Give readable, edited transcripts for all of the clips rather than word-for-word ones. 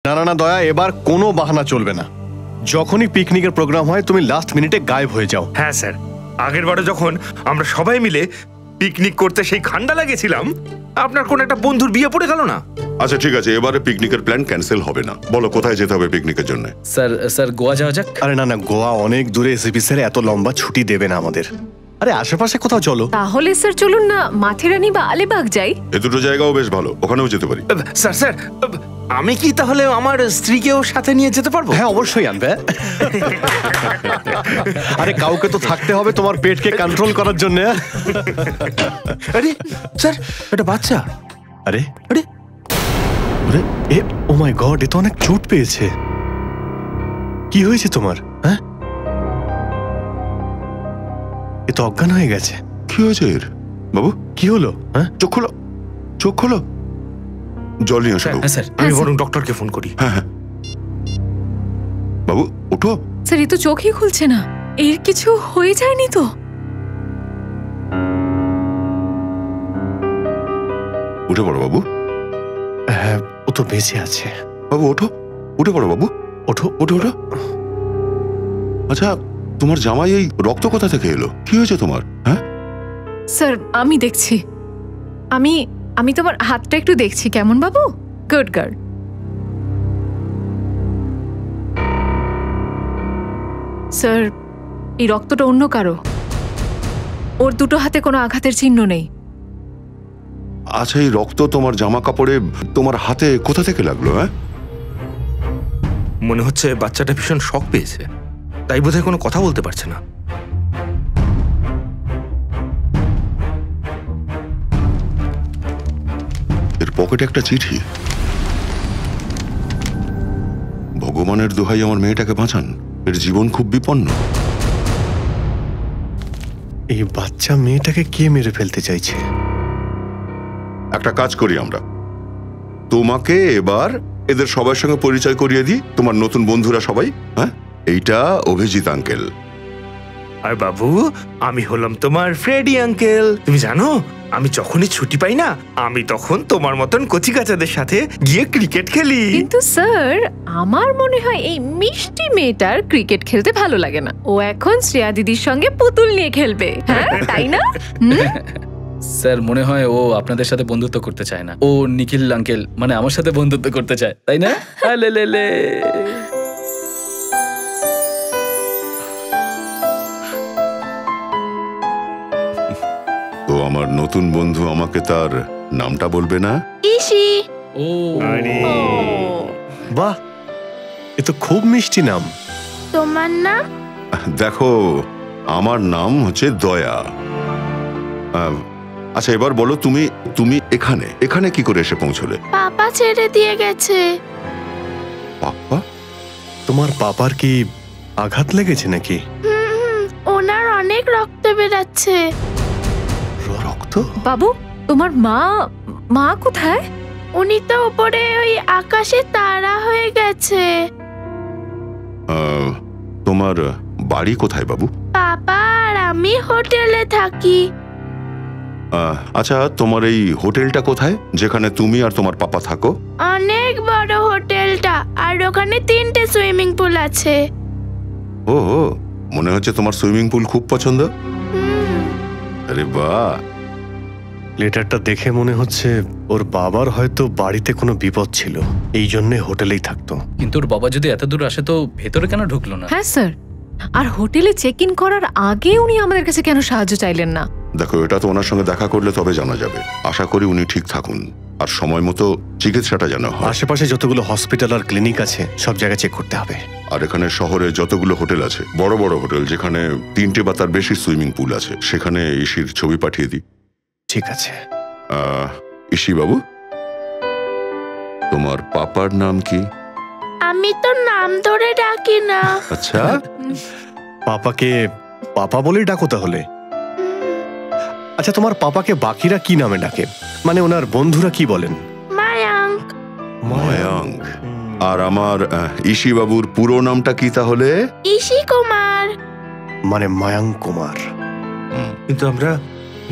না না না দয়া, এবার কোনো বাহানা চলবে না। যখনই পিকনিকের প্রোগ্রাম হয় তুমি লাস্ট মিনিটে গায়েব হয়ে যাও। হ্যাঁ স্যার, আগের বারে যখন আমরা সবাই মিলে পিকনিক করতে সেই খান্ডালা গেছিলাম, আপনার কোন একটা বন্ধুর বিয়ে পড়ে গেল না। আচ্ছা ঠিক আছে, এবারে পিকনিকের প্ল্যান ক্যান্সেল হবে না। বলো কোথায় যেতে হবে পিকনিকের জন্য? স্যার গোয়া যাওয়া যাক। আরে না না, গোয়া অনেক দূরে, এসিপি স্যার এত লম্বা ছুটি দেবে না আমাদের। আরে আশেপাশে কোথাও চলো। তাহলে স্যার চলুন না মাথেরানি বা আলিবাগ যাই। এ দুটো জায়গাও বেশ ভালো, ওখানেও যেতে পারি। স্যার আমি কি তাহলে আমার স্ত্রীকেও সাথে নিয়ে যেতে পারবো? হ্যাঁ অবশ্যই আনবে। আরে কাউকে তো থাকতে হবে তোমার পেটকে কন্ট্রোল করার জন্য। আরে স্যার, এটা বাচ্চা। আরে আরে আরে এ ও মাই গড, এ তো অনেক চোট পেয়েছে। কি হয়েছে তোমার? হ্যাঁ, এ তো অজ্ঞান হয়ে গেছে। কি হয়েছে এর? বাবু কি হলো? হ্যাঁ, চোখ খোলো, চোখ খোলো। জল নিয়ে আসো বাবু। হ্যাঁ স্যার, আমি বরং ডক্টরকে ফোন করি। হ্যাঁ হ্যাঁ বাবু ওঠো। স্যার এ তো চোখই খুলছে না, এর কিছু হয়ে যায়নি তো? উঠে পড়ো বাবু। হ্যাঁ ও তো বেঁচে আছে। বাবু ওঠো, উঠে পড়ো বাবু। ওঠো ওঠো ওঠো। আচ্ছা তোমার জামাই এই রক্ত কোথা থেকে এলো? কি হয়েছে তোমার? হ্যাঁ স্যার আমি দেখছি, আমি তোমার হাতটা একটু দেখছি। কেমন বাবু? Good girl. স্যার এই রক্তটা অন্য কারো, ওর দুটো হাতে কোনো আঘাতের চিহ্ন নেই। আচ্ছা এই রক্ত তোমার জামা কাপড়ে, তোমার হাতে কোথা থেকে লাগলো? হ্যাঁ মনে হচ্ছে বাচ্চাটা ভীষণ শক পেয়েছে, তাই বোধহয় কোনো কথা বলতে পারছে না। এর পকেটে একটা চিঠি। ভগবানের দোহাই আমার মেয়েটাকে বাঁচান, এর জীবন খুব বিপন্ন। এই বাচ্চা মেয়েটাকে কে মেরে ফেলতে চাইছে? একটা কাজ করি আমরা, তোমাকে এবার এদের সবার সঙ্গে পরিচয় করিয়ে দিই, তোমার নতুন বন্ধুরা সবাই। হ্যাঁ এইটা অভিজিৎ আঙ্কেল। আর বাবু আমি হলাম তোমার ফ্রেডি আঙ্কেল। তুমি জানো আমি যখনই ছুটি পাই না, আমি তখন তোমার মতন কচিকাচাদের সাথে গিয়ে ক্রিকেট খেলি। কিন্তু স্যার আমার মনে হয় এই মিষ্টি মেয়েটার ক্রিকেট খেলতে ভালো লাগে না। ও এখন শ্রেয়া দিদির সঙ্গে পুতুল নিয়ে খেলবে। হ্যাঁ তাই না? স্যার মনে হয় ও আপনাদের সাথে বন্ধুত্ব করতে চায় না, ও নিখিল আঙ্কেল মানে আমার সাথে বন্ধুত্ব করতে চায়, তাই না? লে লে লে। তো আমার নতুন বন্ধু আমাকে তার নামটা বলবে না? ইসি। ও বাহ, এ তো খুব মিষ্টি নাম। তোমার নাম? দেখো আমার নাম হচ্ছে দয়া। আচ্ছা এবার বলো, তুমি তুমি এখানে এখানে কি করে এসে পৌঁছলে? পাপা ছেড়ে দিয়ে গেছে। পাপা? তোমার পাপার কি আঘাত লেগেছে নাকি? ওনার অনেক রক্ত বেরাচ্ছে। রক্ত? বাবু তোমার মা কোথায়? উনি তো উপরে ওই আকাশে তারা হয়ে গেছে। তোমার বাড়ি কোথায় বাবু? পাপা আর আমি হোটেলে থাকি। আচ্ছা তোমার এই হোটেলটা কোথায় যেখানে তুমি আর তোমার পাপা থাকো? অনেক বড় হোটেলটা, আর ওখানে 3টে সুইমিং পুল আছে। ও মনে হচ্ছে তোমার সুইমিং পুল খুব পছন্দ। আরে বাহ, লেটারটা দেখে মনে হচ্ছে ওর বাবার হয়তো বাড়িতে কোনো বিপদ ছিল, এই জন্য হোটেলেই থাকতো। কিন্তু ওর বাবা যদি এত দূর আসে তো ভেতরে কেন ঢুকলো না? হ্যাঁ স্যার, আর হোটেলে চেক ইন করার আগে উনি আমাদের কাছে কেন সাহায্য চাইলেন না? দেখো এটা তো ওনার সঙ্গে দেখা করলে তবে জানা যাবে। আশা করি উনি ঠিক থাকুন আর সময় মতো চিকিৎসাটা যেন হয়। আশেপাশে যতগুলো হসপিটাল আর ক্লিনিক আছে সব জায়গায় চেক করতে হবে। আর এখানে শহরে যতগুলো হোটেল আছে, বড় বড় হোটেল যেখানে 3টে বা তার বেশি সুইমিং পুল আছে, সেখানে ইসির ছবি পাঠিয়ে দিই। ঠিক আছে। ইসি বাবু, তোমার পাপার নাম কি? আমি তো নাম ধরে ডাকি না। আচ্ছা পাপাকে পাপা বলেই ডাকো তাহলে। আচ্ছা তোমার পাপাকে বাকিরা কি নামে ডাকে, মানে ওনার বন্ধুরা কি বলেন? মায়াঙ্ক। ময়াঙ্ক। আর আমার ইসি বাবুর পুরো নামটা কি তাহলে? ইসি কুমার। মানে মায়াঙ্ক কুমার। কিন্তু আমরা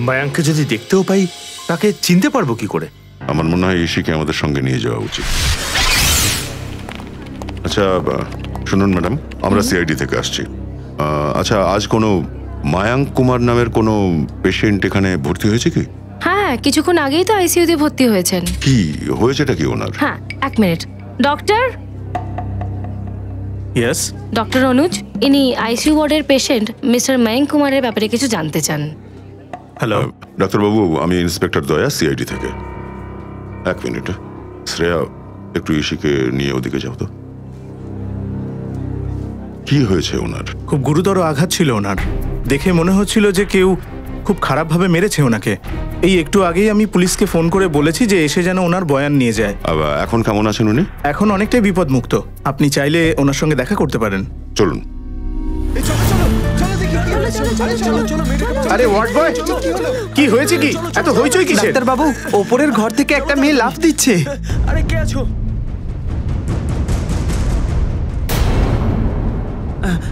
মায়াঙ্ককে যদি দেখতেও পাই তাকে চিনতে পারবো কি করে? আমার মনে হয় ইসিকে আমাদের সঙ্গে নিয়ে যাওয়া উচিত। আচ্ছা শুনুন ম্যাডাম, আমরা সিআইডি থেকে আসছি। আচ্ছা, আজ কোনো মায়াঙ্ক কুমার নামের কোনো পেশেন্ট এখানে ভর্তি হয়েছে কি? হ্যাঁ, কিছুক্ষণ আগেই তো আইসিইউতে ভর্তি হয়েছেন। কি হয়েছেটা কি ওনার? হ্যাঁ, এক মিনিট। ডক্টর, ইয়েস, ডক্টর অনুজ, ইনি আইসিইউ ওয়ার্ডের পেশেন্ট মিস্টার মায়াঙ্ক কুমারের ব্যাপারে কিছু জানতে চান। হ্যালো। ডাক্তারবাবু, আমি ইন্সপেক্টর দয়া, সিআইডি থেকে। এক মিনিট, শ্রেয়া একটু ইশিকে নিয়ে ওদিকে যাও তো। কি হয়েছে ওনার? খুব গুরুতর আঘাত ছিল ওনার। দেখে মনে হচ্ছিল যে কেউ খুব খারাপভাবে মেরেছে ওনাকে। এই একটু আগেই আমি পুলিশকে ফোন করে বলেছি যে এসে যেন ওনার বয়ান নিয়ে যায়। এখন কেমন আছেন উনি? এখন অনেকটাই বিপদমুক্ত। আপনি চাইলে ওনার সঙ্গে দেখা করতে পারেন। চলুন। আরে ওয়ার্ড বয়, কি হয়েছে? কি এত হইচই কিসের? ডাক্তার বাবু, ওপরের ঘর থেকে একটা মেয়ে লাফ দিচ্ছে। আরে কে আছো?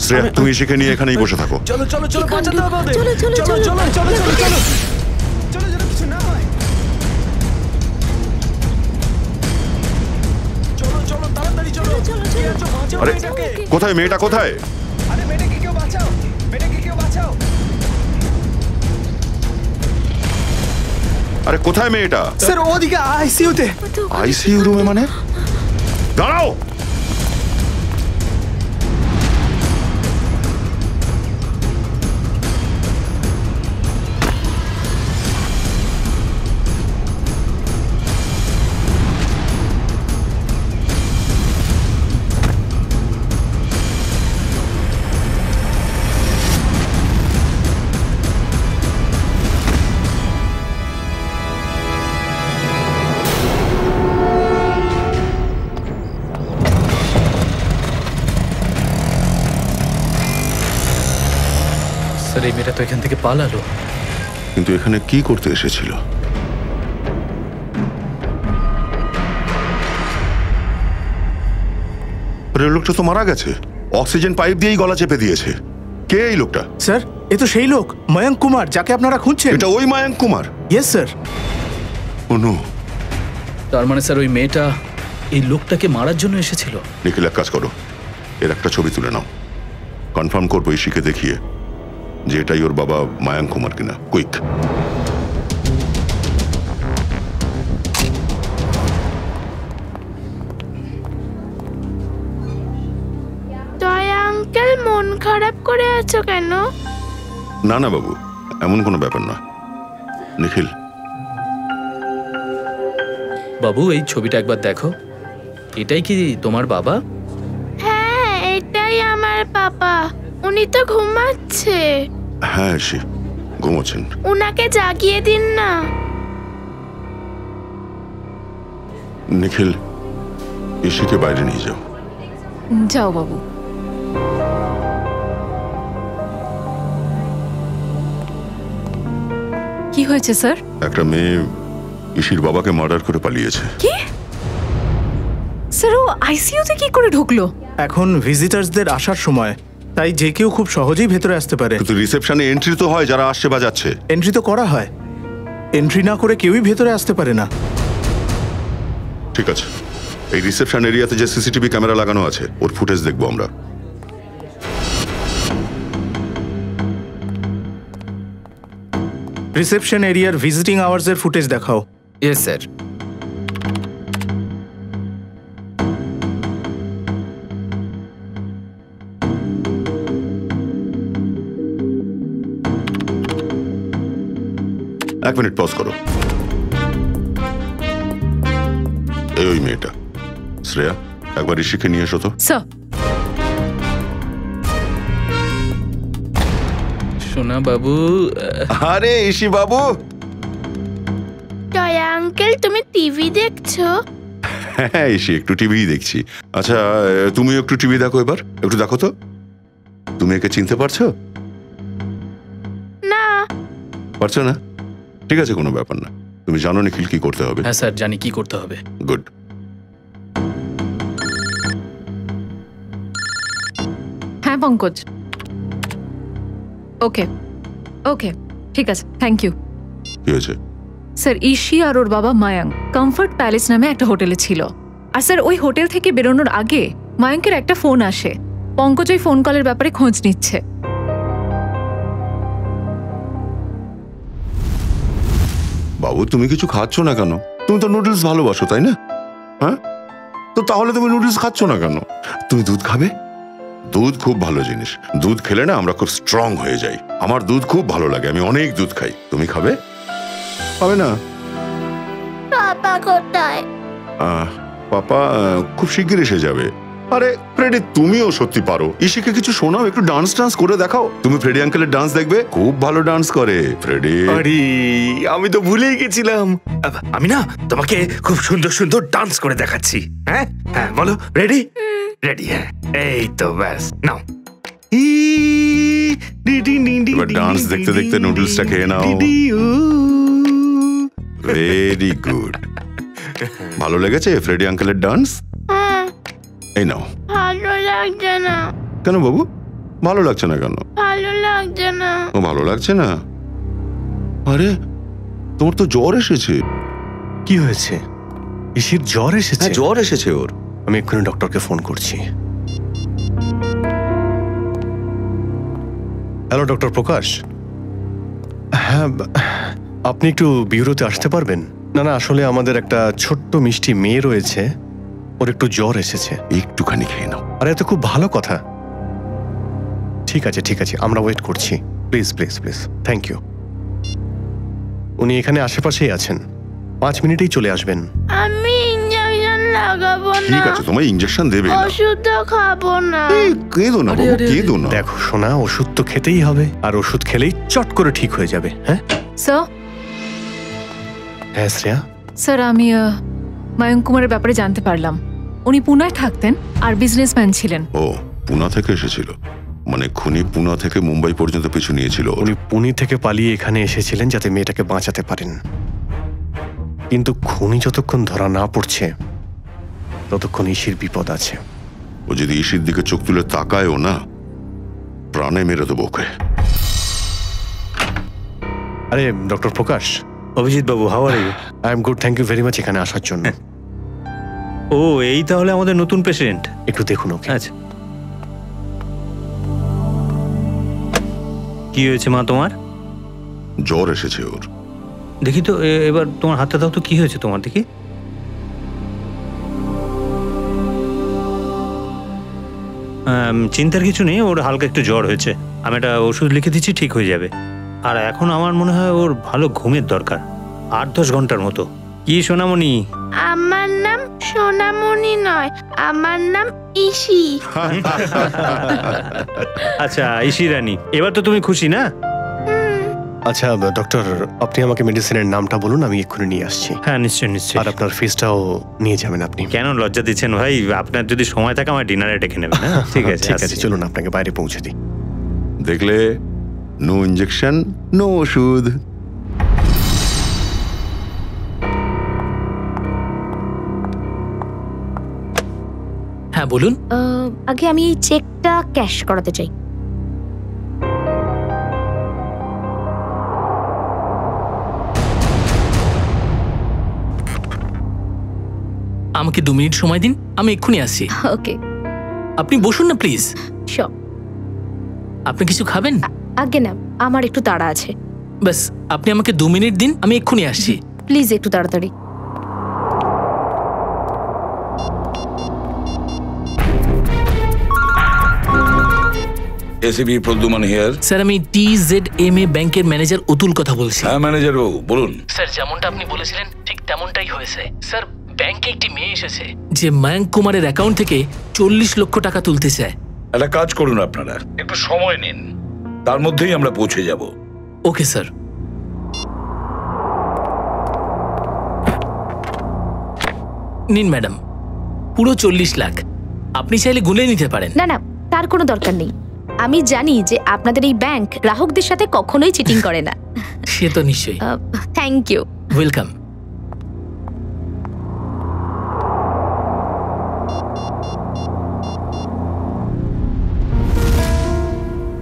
শ্রেয়া, তুমি ইশিকে নিয়ে এখানেই বসে থাকো। চলো চলো চলো, বাঁচাতে হবে ওদের। চলো চলো চলো চলো চলো চলো চলো চলো চলো, যেন কিছু না হয়। চলো চলো, তাড়াতাড়ি চলো। কে আছো? বাঁচাও আরে মেয়েটাকে। কোথায় মেয়েটা, কোথায়? আরে মেয়েটাকে কেউ বাঁচাও, মেয়েটাকে কেউ বাঁচাও। আরে কোথায় মেয়েটা? স্যার, ওদিকে আইসিইউতে। আইসিইউ রুমে মানে? দাঁড়াও। স্যার, এই মেয়েটা তো এখান থেকে পালালো। কিন্তু এখানে কি করতে এসেছিল? লোকটা তো মারা গেছে, অক্সিজেন পাইপ দিয়েই গলা চেপে দিয়েছে। কে এই লোকটা? স্যার, এ তো সেই লোক ময়ঙ্ক কুমার যাকে আপনারা খুঁজছেন। এটা ওই মায়াঙ্ক কুমার? Yes sir. অনু, তার মানে স্যার ওই মেয়েটা এই লোকটাকে মারার জন্য এসেছিল। নিখিল, এক কাজ করো, এর একটা ছবি তুলে নাও। কনফার্ম করবো ইশিকে দেখিয়ে যে এটাই ওর বাবা মায়াঙ্ক কুমার কিনা। কুইক। দয়া আঙ্কেল, মন খারাপ করে আছো কেন? না না বাবু, এমন কোনো ব্যাপার না। নিখিল, বাবু, এই ছবিটা একবার দেখো। এটাই কি তোমার বাবা? হ্যাঁ, এটাই আমার বাবা। উনি তো ঘুমাচ্ছে। হ্যাঁ ইশি ঘুমোচ্ছেন। উনাকে জাগিয়ে দিন না। নিখিল, ইশিকে বাইরে নিয়ে যাও। যাও বাবু। কি হয়েছে স্যার? একটা মেয়ে ইশির বাবাকে মার্ডার করে পালিয়েছে। কি? স্যার, ও আইসিইউতে কি করে ঢুকলো? এখন ভিজিটার্সদের আসার সময়, তাই যে কেউ খুব সহজেই ভেতরে আসতে পারে। কিন্তু রিসেপশনে এন্ট্রি তো হয় যারা আসছে বা যাচ্ছে। এন্ট্রি তো করা হয়, এন্ট্রি না করে কেউই ভেতরে আসতে পারে না। ঠিক আছে, এই রিসেপশন এরিয়াতে যে সিসিটিভি ক্যামেরা লাগানো আছে ওর ফুটেজ দেখবো আমরা। রিসেপশন এরিয়ার ভিজিটিং আওয়ার্সের ফুটেজ দেখাও। Yes sir. এক মিনিট পজ করো। এই ওই মেয়েটা শ্রেয়া, একবার ইশিকে নিয়ে এসো তো। স্যার, সোনা বাবু। আরে ইশি বাবু। দয়া আঙ্কেল, তুমি টিভি দেখছো? হ্যাঁ ইশি, একটু টিভি দেখছি। আচ্ছা, তুমি একটু টিভি দেখো, এবার একটু দেখো তো। তুমি একে চিনতে পারছো? না। পারছো না? ঠিক আছে, কোনো ব্যাপার না। তুমি জানো নিখিল কি করতে হবে? হ্যাঁ স্যার, জানি কি করতে হবে। গুড। হ্যাঁ পঙ্কজ। ওকে ওকে, ঠিক আছে, থ্যাংক ইউ। কি হয়েছে? স্যার, ইশি আর ওর বাবা মায়াঙ্ক কমফর্ট প্যালেস নামে একটা হোটেলে ছিল। আর স্যার, ওই হোটেল থেকে বেরোনোর আগে মায়াঙ্কের একটা ফোন আসে, পঙ্কজ ওই ফোন কলের ব্যাপারে খোঁজ নিচ্ছে। বাবু তুমি কিছু খাচ্ছ না কেন? তুমি তো নুডলস ভালোবাসো তাই না? হ্যাঁ, তো তাহলে তুমি নুডলস খাচ্ছ না কেন? তুমি দুধ খাবে? দুধ খুব ভালো জিনিস। দুধ খেলে না আমরা খুব স্ট্রং হয়ে যাই। আমার দুধ খুব ভালো লাগে, আমি অনেক দুধ খাই। তুমি খাবে? খাবে না? পাপা কোথায়? পাপা খুব শিগগির এসে যাবে। আরে ফ্রেডি, তুমিও সত্যি পারো। ইশিকে কিছু শোনাও, একটু ডান্স টান্স করে দেখাও। তুমি ফ্রেডি আঙ্কেলের ডান্স দেখবে, খুব ভালো ডান্স করে ফ্রেডি। আরে আমি তো ভুলেই গেছিলাম। আমি না তোমাকে খুব সুন্দর সুন্দর ডান্স করে দেখাচ্ছি। হ্যাঁ হ্যাঁ, বলো রেডি? রেডি, হ্যাঁ। এই তো ব্যাস, নাও। এবার ডান্স দেখতে দেখতে নুডলসটা খেয়ে নাও। Very good. ভালো লেগেছে ফ্রেডি আঙ্কেলের ডান্স? হ্যাঁ। এই নাও। ভালো লাগছে না। কেন বাবু, ভালো লাগছে না কেন? ভালো লাগছে না। ও ভালো লাগছে না? আরে তোমার তো জ্বর এসেছে। কি হয়েছে? ইসির জ্বর এসেছে? জ্বর এসেছে ওর। আমি এক্ষুনি ডক্টরকে ফোন করছি। হ্যালো ডক্টর প্রকাশ। হ্যাঁ, আপনি একটু বিউরোতে আসতে পারবেন? না না, আসলে আমাদের একটা ছোট্ট মিষ্টি মেয়ে রয়েছে, ওর একটু জ্বর এসেছে। একটুখানি খেয়ে নাও। আরে এত খুব ভালো কথা। ঠিক আছে ঠিক আছে, আমরা ওয়েট করছি। Please please please, thank you. উনি এখানে আশেপাশেই আছেন, 5 মিনিটেই চলে আসবেন। আমি ইঞ্জেকশন লাগাবো না। ঠিক আছে, তোমায় ইঞ্জেকশন দেবে। ওষুধ খাবো না। কেঁদো না বাবু, কেঁদো না। দেখো সোনা, ওষুধ তো খেতেই হবে, আর ওষুধ খেলেই চট করে ঠিক হয়ে যাবে। হ্যাঁ স্যার। হ্যাঁ শ্রেয়া। স্যার, আমি মায়াঙ্ক কুমারের ব্যাপারে জানতে পারলাম। উনি পুনায় থাকতেন আর বিজনেসম্যান ছিলেন। ও, পুনা থেকে এসেছিল? মানে খুনি পুনা থেকে মুম্বাই পর্যন্ত পিছু নিয়েছিল? উনি পুনে থেকে পালিয়ে এখানে এসেছিলেন যাতে মেয়েটাকে বাঁচাতে পারেন, কিন্তু খুনি যতক্ষণ ধরা না পড়ছে ততক্ষণ ইসির বিপদ আছে। ও যদি ইসির দিকে চোখ তুলে তাকায়ও না, প্রাণে মেরে দেবো ওকে। আরে ডক্টর প্রকাশ। অভিজিৎ বাবু, how are you? I am good, thank you very much এখানে আসার জন্য। ও, এই তাহলে আমাদের নতুন পেশেন্ট। একটু দেখুন ওকে। আচ্ছা, কি হয়েছে মা তোমার? জ্বর এসেছে ওর। দেখি তো, এবার তোমার হাতে দাও তো, কি হয়েছে তোমার? দেখি। চিন্তার কিছু নেই, ওর হালকা একটু জ্বর হয়েছে। আমি একটা ওষুধ লিখে দিচ্ছি, ঠিক হয়ে যাবে। আর এখন আমার মনে হয় ওর ভালো ঘুমের দরকার, 8-10 ঘন্টার মতো। কি সোনামণি? আমার নাম সোনামণি নয়, আমার নাম ইসি। আচ্ছা ইসি রানী, এবার তো তুমি খুশি না? আচ্ছা ডক্টর, আপনি আমাকে মেডিসিনের নামটা বলুন, আমি এক্ষুনি নিয়ে আসছি। হ্যাঁ নিশ্চয়ই নিশ্চয়ই। আর আপনার ফিসটাও নিয়ে যাবেন আপনি। কেন লজ্জা দিচ্ছেন ভাই? আপনার যদি সময় থাকে আমার ডিনারে ডেকে নেবেন। ঠিক আছে ঠিক আছে, চলুন আপনাকে বাইরে পৌঁছে দিই। দেখলে, নো ইঞ্জেকশন, নো ওষুধ। হ্যাঁ বলুন। আগে আমি এই চেকটা ক্যাশ করাতে চাই। আমাকে 2 মিনিট সময় দিন, আমি এক্ষুনি আসছি। ওকে, আপনি বসুন না প্লিজ। শিওর। আপনি কিছু খাবেন? আগে না, আমার একটু তাড়া আছে। ব্যাস, আপনি আমাকে 2 মিনিট দিন, আমি এক্ষুনি আসছি। প্লিজ একটু তাড়াতাড়ি। ACB Pradyuman here. স্যার, আমি TZMA ব্যাংকের ম্যানেজার অতুল কথা বলছি। হ্যাঁ ম্যানেজার বাবু বলুন। স্যার, যেমনটা আপনি বলেছিলেন ঠিক তেমনটাই হয়েছে। স্যার, ব্যাংকে একটি মেয়ে এসেছে যে মায়াঙ্ক কুমারের অ্যাকাউন্ট থেকে 40 লক্ষ টাকা তুলতে চায়। একটা কাজ করুন আপনারা, একটু সময় নিন, তার মধ্যেই আমরা পৌঁছে যাব। Okay sir. নিন ম্যাডাম, পুরো 40 লাখ। আপনি চাইলে গুনে নিতে পারেন। না না, তার কোনো দরকার নেই। আমি জানি যে আপনাদের এই ব্যাংক গ্রাহকদের সাথে কখনোই চিটিং করে না। সে তো নিশ্চয়ই। Thank you. ওয়েলকাম।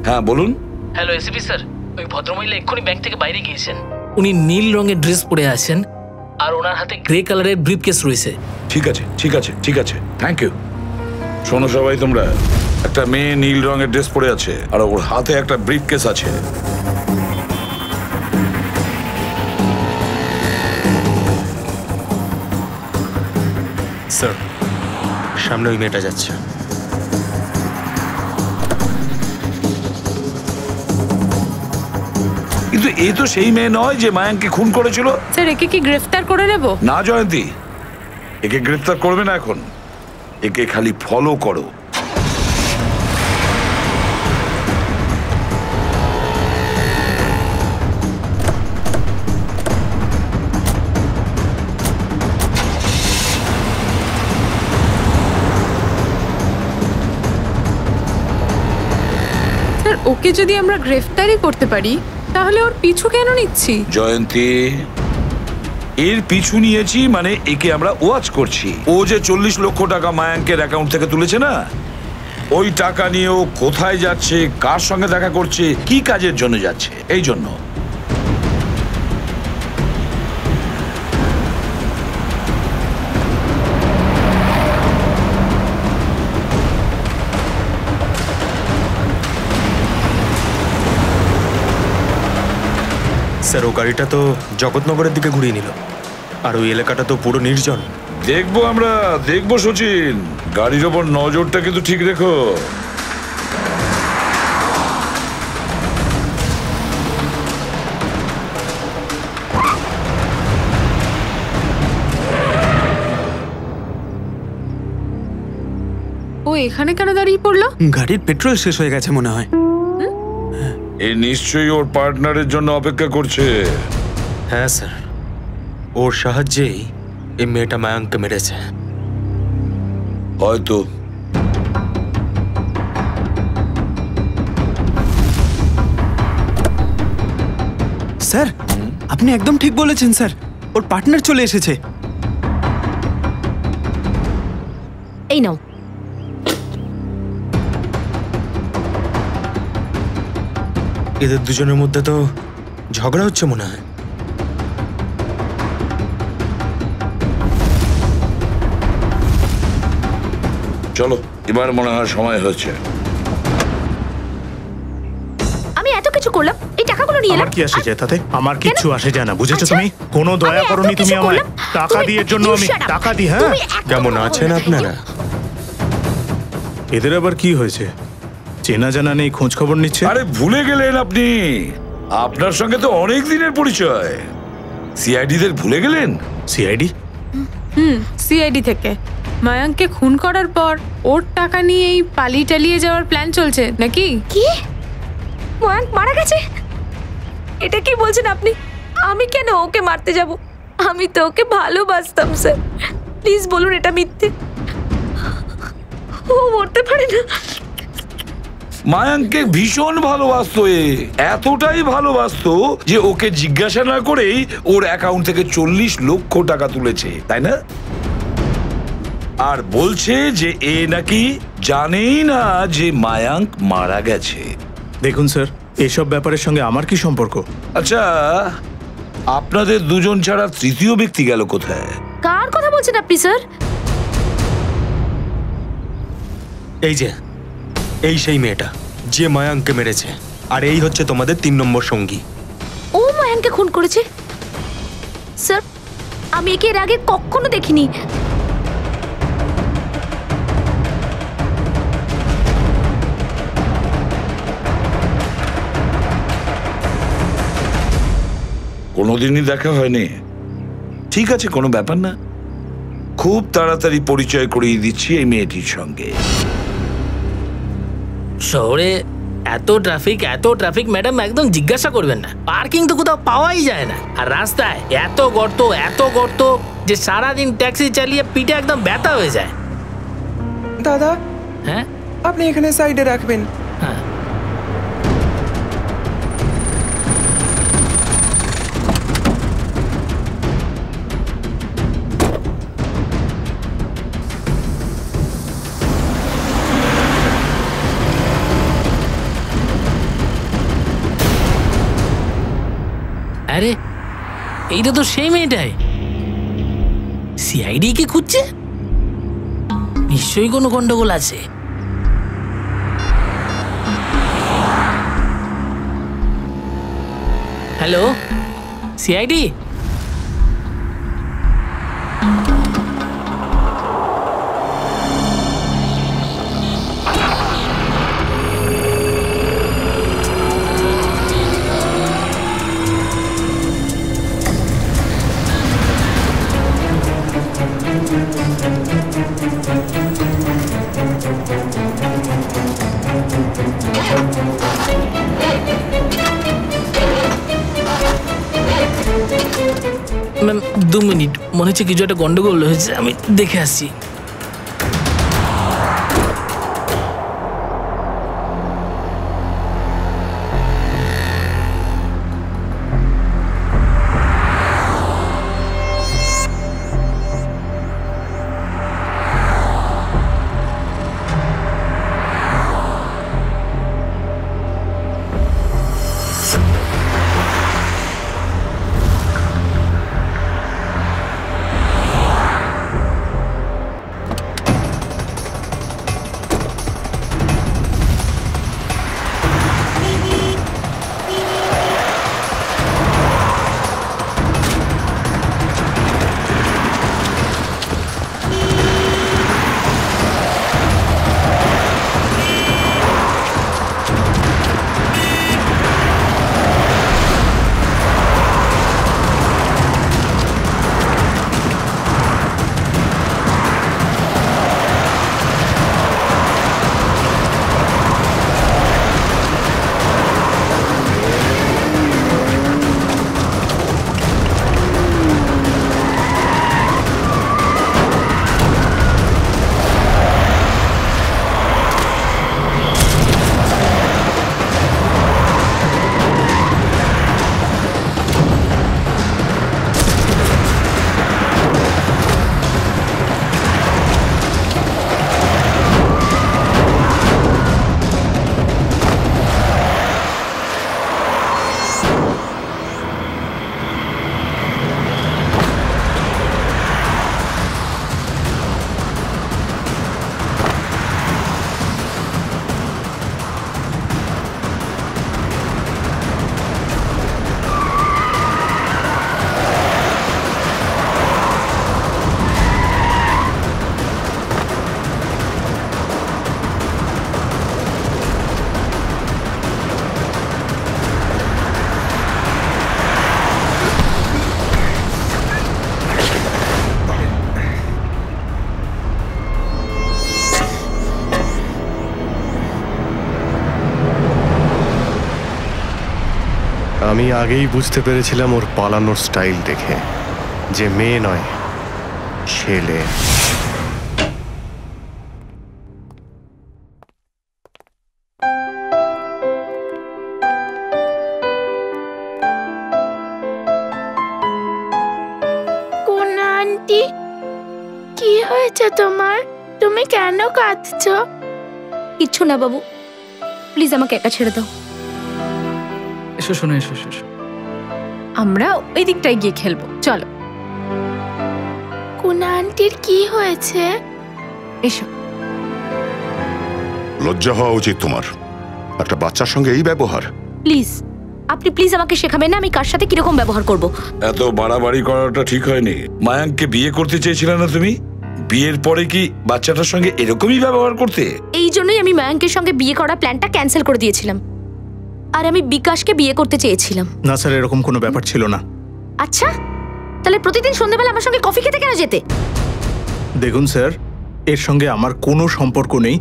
হ্যাঁ বলুন। হ্যালো এসিপি স্যার, ওই ভদ্রমহিলা এক্ষুনি ব্যাংক থেকে বাইরে গিয়েছেন। উনি নীল রঙের ড্রেস পরে আছেন আর ওনার হাতে গ্রে কালারের ব্রিফকেস রয়েছে। ঠিক আছে ঠিক আছে ঠিক আছে, থ্যাংক ইউ। শোনো সবাই তোমরা, একটা মেয়ে নীল রঙের ড্রেস পরে আছে আর ওর হাতে একটা ব্রিফকেস আছে। স্যার, সামনে ওই মেয়েটা যাচ্ছে। কিন্তু এ তো সেই মেয়ে নয় যে মায়াঙ্ককে খুন করেছিল। স্যার, একে কি গ্রেফতার করে নেব? না জয়ন্তী, একে গ্রেফতার করবে না এখন, একে খালি ফলো করো। স্যার, ওকে যদি আমরা গ্রেফতারই করতে পারি তাহলে ওর পিছু কেন নিচ্ছি? জয়ন্তী, এর পিছু নিয়েছি মানে একে আমরা ওয়াচ করছি। ও যে 40 লক্ষ টাকা মায়াঙ্কের অ্যাকাউন্ট থেকে তুলেছে না, ওই টাকা নিয়ে ও কোথায় যাচ্ছে, কার সঙ্গে দেখা করছে, কি কাজের জন্য যাচ্ছে, এই জন্য। স্যার, ও গাড়িটা তো জগৎনগরের দিকে ঘুরিয়ে নিল, আর ওই এলাকাটা তো পুরো নির্জন। দেখবো আমরা, দেখবো সচিন, গাড়ির ওপর নজরটা কিন্তু ঠিক রেখো। ও এখানে কেন দাঁড়িয়ে পড়লো? গাড়ির পেট্রোল শেষ হয়ে গেছে মনে হয়। এ নিশ্চয়ই ওর পার্টনারের জন্য অপেক্ষা করছে। হ্যাঁ স্যার, ওর সাহায্যেই এই মেয়েটা মায়াঙ্ককে মেরেছে। হয়তো। স্যার, আপনি একদম ঠিক বলেছেন স্যার, ওর পার্টনার চলে এসেছে। এই নাও। এদের দুজনের মধ্যে তো ঝগড়া হচ্ছে মনে হয়। চলো, এবার মনে হয় সময় হচ্ছে। আমি এত কিছু করলাম, এই টাকাগুলো নিয়ে এলাম। আমার কি আসে যায় তাতে? আমার কিচ্ছু আসে যায় না, বুঝেছো আচ্ছা, তুমি? কোনো দয়া আমি এত করনি তুমি কিছু আমায়। করলাম, টাকা তুমি- দিয়ে জন্য you আমি shut up. টাকা দিই। হ্যাঁ, তুমি এত কেমন কথা আছেন বলবে না, আপনারা? এদের আবার কি হয়েছে? চেনা জানা নেই, খোঁজ খবর নিচ্ছে। আরে ভুলে গেলেন আপনি, আপনার সঙ্গে তো অনেক দিনের পরিচয়। সিআইডিদের ভুলে গেলেন? সিআইডি? সিআইডি থেকে মায়াঙ্ককে খুন করার পর ওর টাকা নিয়ে এই পালিয়ে টালিয়ে যাওয়ার প্ল্যান চলছে নাকি? কি? ময়াঙ্ক মারা গেছে? এটা কি বলছেন আপনি? আমি কেন ওকে মারতে যাব? আমি তো ওকে ভালোবাসতাম স্যার। প্লিজ বলুন এটা মিথ্যে। ও মরতে পারে না। মায়াঙ্ককে ভীষণ ভালোবাসতো, এতটাই ভালোবাসতো যে ওকে জিজ্ঞাসা না করেই ওর অ্যাকাউন্ট থেকে 40 লক্ষ টাকা তুলেছে, তাই না? আর বলছে যে এ নাকি জানেই না যে মায়াঙ্ক মারা গেছে। দেখুন স্যার, এসব ব্যাপারের সঙ্গে আমার কি সম্পর্ক? আচ্ছা, আপনাদের দুজন ছাড়া তৃতীয় ব্যক্তি গেল কোথায়? কার কথা বলছেন আপনি স্যার? এই যে, এই সেই মেয়েটা যে মায়াঙ্ককে মেরেছে, আর এই হচ্ছে তোমাদের 3 নম্বর সঙ্গী। ও ময়াঙ্ককে খুন করেছে? স্যার, আমি একে এর আগে কখনো দেখিনি। কোনোদিনই দেখা হয়নি? ঠিক আছে, কোনো ব্যাপার না, খুব তাড়াতাড়ি পরিচয় করিয়ে দিচ্ছি এই মেয়েটির সঙ্গে। শহরে এত ট্রাফিক ম্যাডাম, একদম জিজ্ঞাসা করবেন না। পার্কিং তো কোথাও পাওয়াই যায় না, আর রাস্তায় এত গর্ত যে সারাদিন ট্যাক্সি চালিয়ে পিঠে একদম ব্যথা হয়ে যায়। দাদা, হ্যাঁ, আপনি এখানে সাইডে রাখবেন। হ্যাঁ, আরে এইটা তো সেই মেয়েটাই। সিআইডি কে খুঁজছে? নিশ্চয়ই কোনো গন্ডগোল আছে। Hello, CID? ম্যাম 2 মিনিট, মনে হচ্ছে কিছু একটা গন্ডগোল হয়েছে, আমি দেখে আসছি। আমি আগেই বুঝতে পেরেছিলাম ওর পালানোর স্টাইল দেখে যে মেয়ে নয়, ছেলে। কোন আন্টি, কি হয়েছে তোমার? তুমি কেন কাঁদছো? কিচ্ছু না বাবু, প্লিজ আমাকে একা ছেড়ে দাও। এসো, শোনো, এসো এসো। আমরা ওই দিকটায় গিয়ে খেলবো, চলো। কোন আন্টির কি হয়েছে? এসো। লজ্জা হওয়া উচিত তোমার, একটা বাচ্চার সঙ্গে এই ব্যবহার। প্লিজ, আপনি প্লিজ আমাকে শেখাবেন না আমি কার সাথে কিরকম ব্যবহার করব। এত বাড়াবাড়ি করাটা ঠিক হয়নি। মায়াঙ্ককে বিয়ে করতে চেয়েছিলে না তুমি? বিয়ের পরে কি বাচ্চাটার সঙ্গে এরকমই ব্যবহার করতে? এই জন্যই আমি মায়াঙ্কের সঙ্গে বিয়ে করার প্ল্যানটা ক্যান্সেল করে দিয়েছিলাম, আর আমি বিকাশকে বিয়ে করতে চেয়েছিলাম। না স্যার, এরকম কোনো ব্যাপার ছিল না। আচ্ছা, তাহলে প্রতিদিন সন্ধ্যাবেলা আমার সঙ্গে কফি খেতে কেন যেতে? দেখুন স্যার, এর সঙ্গে আমার কোনো সম্পর্ক নেই।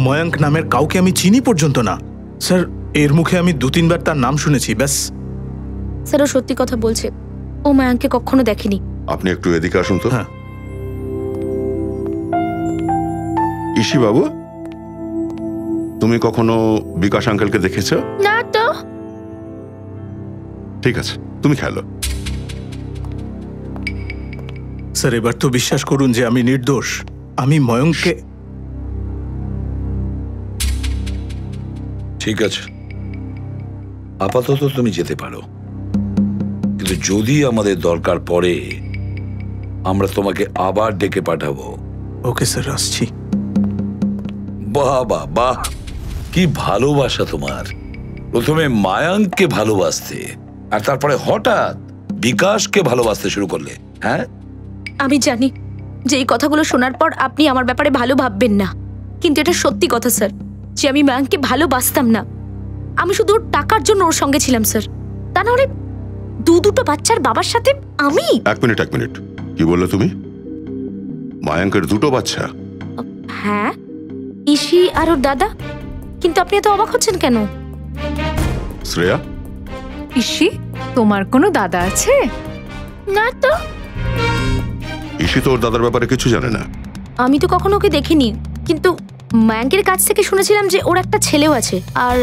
ময়াঙ্ক নামের কাউকে আমি চিনি পর্যন্ত না। স্যার, এর মুখে আমি 2-3 বার তার নাম শুনেছি, ব্যাস। স্যার, ও সত্যি কথা বলছে, ও মায়াঙ্ককে কখনো দেখেনি। আপনি একটু এদিকে আসুন তো। হ্যাঁ। ইসি বাবু, তুমি কখনো বিকাশ আঙ্কেলকে দেখেছো? না তো। ঠিক আছে, তুমি খেলো। স্যার, এবার তো বিশ্বাস করুন যে আমি নির্দোষ। আমি ময়ঙ্ককে... ঠিক আছে, আপাতত তুমি যেতে পারো, কিন্তু যদি আমাদের দরকার পড়ে আমরা তোমাকে আবার ডেকে পাঠাবো। ওকে স্যার, আসছি। বাহ বাহ বাহ, কি ভালোবাসা তোমার। প্রথমে মায়াঙ্ককে ভালোবাসতে, আর তারপরে হঠাৎ বিকাশকে ভালোবাসতে শুরু করলে। হ্যাঁ, আমি জানি যে এই কথাগুলো শোনার পর আপনি আমার ব্যাপারে ভালো ভাববেন না, কিন্তু এটা সত্যি কথা স্যার, যে আমি মায়াঙ্ককে ভালোবাসতাম না। আমি শুধু ওর টাকার জন্য ওর সঙ্গে ছিলাম স্যার। তা নাহলে দুটো বাচ্চার বাবার সাথে আমি। এক মিনিট, কি বললে তুমি? মায়াঙ্কের দুটো বাচ্চা? হ্যাঁ, ইসি আর ওর দাদা। কিন্তু আপনি এত অবাক হচ্ছেন কেন? শ্রেয়া, ইসি, তোমার কোনো দাদা আছে? না তো। ইসি তো ওর দাদার ব্যাপারে কিছু জানে না। আমি তো কখনো ওকে দেখিনি, কিন্তু মায়াঙ্কের কাছ থেকে শুনেছিলাম যে ওর একটা ছেলেও আছে, আর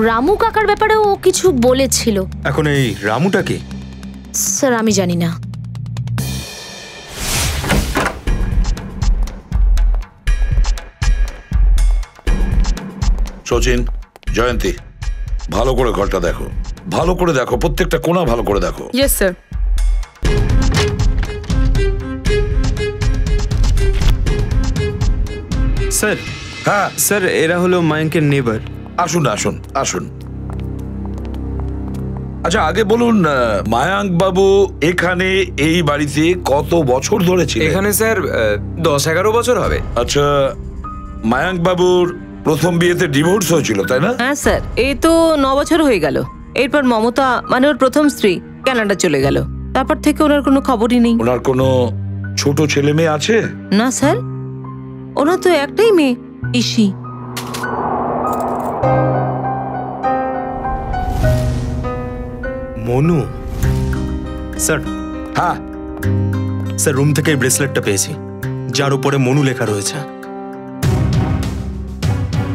রামু কাকার ব্যাপারেও ও কিছু বলেছিল। এখন এই রামুটা কি? স্যার আমি জানি না। সচিন, জয়ন্তী, ভালো করে ঘরটা দেখো, ভালো করে দেখো, প্রত্যেকটা কোণা ভালো করে দেখো। Yes sir. স্যার। হ্যাঁ স্যার, এরা হলো মায়াঙ্কের নেবার। আসুন আসুন আসুন। আচ্ছা, আগে বলুন, মায়াঙ্ক বাবু এখানে এই বাড়িতে কত বছর ধরে ছিলেন? এখানে স্যার 10-11 বছর হবে। আচ্ছা, মায়াঙ্ক বাবুর প্রথম বিয়েতে ডিভোর্স হয়েছিল, তাই না? হ্যাঁ স্যার, এই তো 9 বছর হয়ে গেল। এরপর মমতা মানে ওর প্রথম স্ত্রী কানাডা চলে গেল, তারপর থেকে ওনার কোনো খবরই নেই। ওনার কোনো ছোট ছেলে মেয়ে আছে? না স্যার, ওনার তো একটাই মেয়ে, ইসি। মনু স্যার। হ্যাঁ স্যার, রুম থেকে এই ব্রেসলেটটা পেয়েছি, যার উপরে মনু লেখা রয়েছে।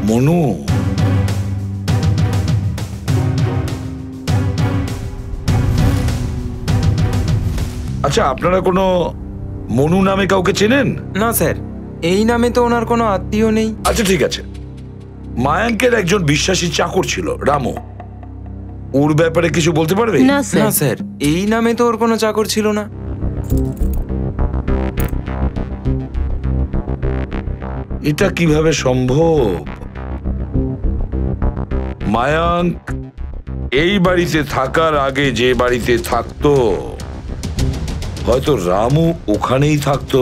মনু? আচ্ছা, আপনারা কোনো মনু নামে কাউকে চেনেন? না স্যার, এই নামে তো ওনার কোনো আত্মীয় নেই। আচ্ছা ঠিক আছে, মায়াঙ্কের একজন বিশ্বাসী চাকর ছিল রামু, ওর ব্যাপারে কিছু বলতে পারবে? না স্যার, এই নামে তো ওর কোনো চাকর ছিল না। এটা কিভাবে সম্ভব? মায়াঙ্ক এই বাড়িতে থাকার আগে যে বাড়িতে থাকতো, হয়তো রামু ওখানেই থাকতো।